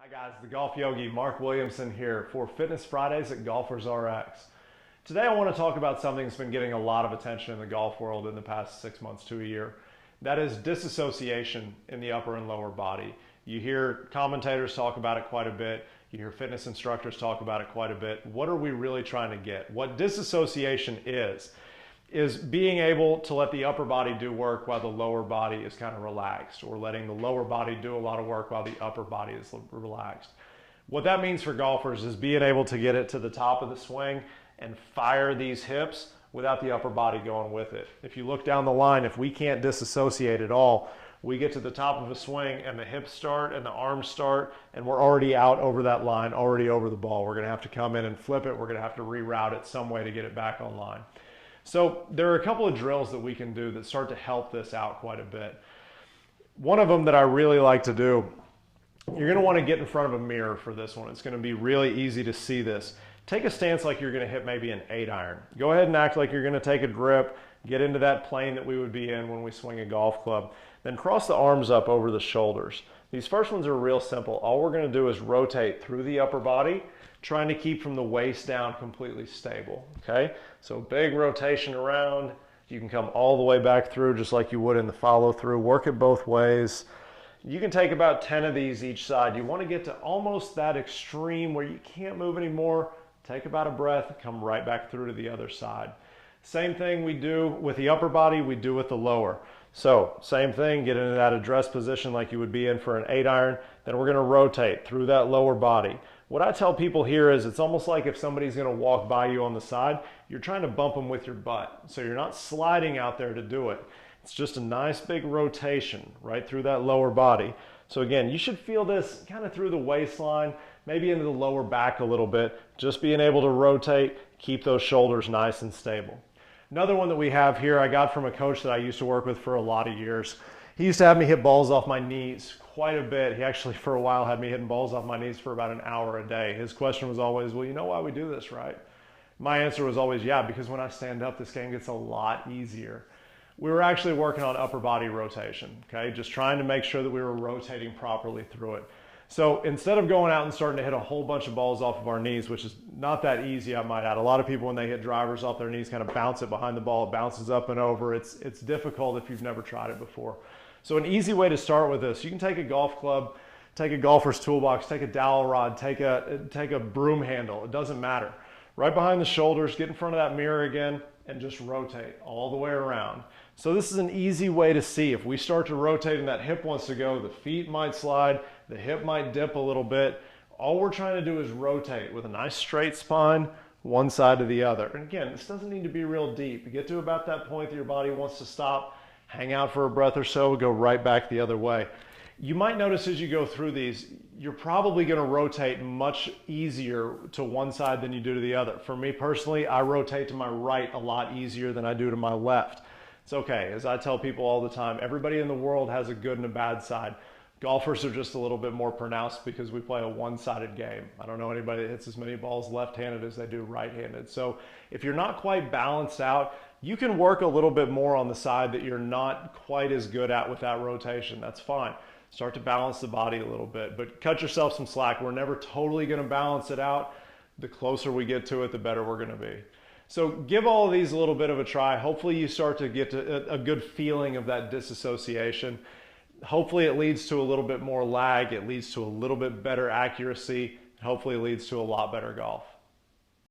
Hi guys, the Golf Yogi, Mark Williamson here for Fitness Fridays at GolfersRx. Today I want to talk about something that's been getting a lot of attention in the golf world in the past 6 months to a year. That is disassociation in the upper and lower body. You hear commentators talk about it quite a bit. You hear fitness instructors talk about it quite a bit. What are we really trying to get? What disassociation is being able to let the upper body do work while the lower body is kind of relaxed, or letting the lower body do a lot of work while the upper body is relaxed. What that means for golfers is being able to get it to the top of the swing and fire these hips without the upper body going with it. If you look down the line, if we can't disassociate at all, we get to the top of a swing and the hips start and the arms start and we're already out over that line, already over the ball. We're gonna have to come in and flip it. We're gonna have to reroute it some way to get it back online. So there are a couple of drills that we can do that start to help this out quite a bit. One of them that I really like to do, you're going to want to get in front of a mirror for this one. It's going to be really easy to see this. Take a stance like you're going to hit maybe an 8-iron. Go ahead and act like you're going to take a grip, get into that plane that we would be in when we swing a golf club. Then cross the arms up over the shoulders. These first ones are real simple. All we're going to do is rotate through the upper body, trying to keep from the waist down completely stable, okay? So big rotation around. You can come all the way back through just like you would in the follow through. Work it both ways. You can take about 10 of these each side. You want to get to almost that extreme where you can't move anymore. Take about a breath, come right back through to the other side. Same thing we do with the upper body, we do with the lower. So same thing, get into that address position like you would be in for an 8-iron. Then we're going to rotate through that lower body. What I tell people here is it's almost like if somebody's going to walk by you on the side, you're trying to bump them with your butt. So you're not sliding out there to do it. It's just a nice big rotation right through that lower body. So again, you should feel this kind of through the waistline, maybe into the lower back a little bit. Just being able to rotate, keep those shoulders nice and stable. Another one that we have here, I got from a coach that I used to work with for a lot of years. He used to have me hit balls off my knees quite a bit. He actually, for a while, had me hitting balls off my knees for about an hour a day. His question was always, well, you know why we do this, right? My answer was always, yeah, because when I stand up, this game gets a lot easier. We were actually working on upper body rotation, okay? Just trying to make sure that we were rotating properly through it. So instead of going out and starting to hit a whole bunch of balls off of our knees, which is not that easy, I might add. A lot of people, when they hit drivers off their knees, kind of bounce it behind the ball. It bounces up and over. It's difficult if you've never tried it before. So an easy way to start with this, you can take a golf club, take a golfer's toolbox, take a dowel rod, take a broom handle. It doesn't matter. Right behind the shoulders, get in front of that mirror again, and just rotate all the way around. So this is an easy way to see. If we start to rotate and that hip wants to go, the feet might slide, the hip might dip a little bit. All we're trying to do is rotate with a nice straight spine, one side to the other. And again, this doesn't need to be real deep. You get to about that point that your body wants to stop, hang out for a breath or so, go right back the other way. You might notice as you go through these, you're probably going to rotate much easier to one side than you do to the other. For me personally, I rotate to my right a lot easier than I do to my left. It's okay. As I tell people all the time, everybody in the world has a good and a bad side. Golfers are just a little bit more pronounced because we play a one-sided game. I don't know anybody that hits as many balls left-handed as they do right-handed. So if you're not quite balanced out, you can work a little bit more on the side that you're not quite as good at with that rotation. That's fine. Start to balance the body a little bit, but cut yourself some slack. We're never totally going to balance it out. The closer we get to it, the better we're going to be. So give all of these a little bit of a try. Hopefully you start to get to a good feeling of that disassociation. Hopefully it leads to a little bit more lag. It leads to a little bit better accuracy. Hopefully it leads to a lot better golf.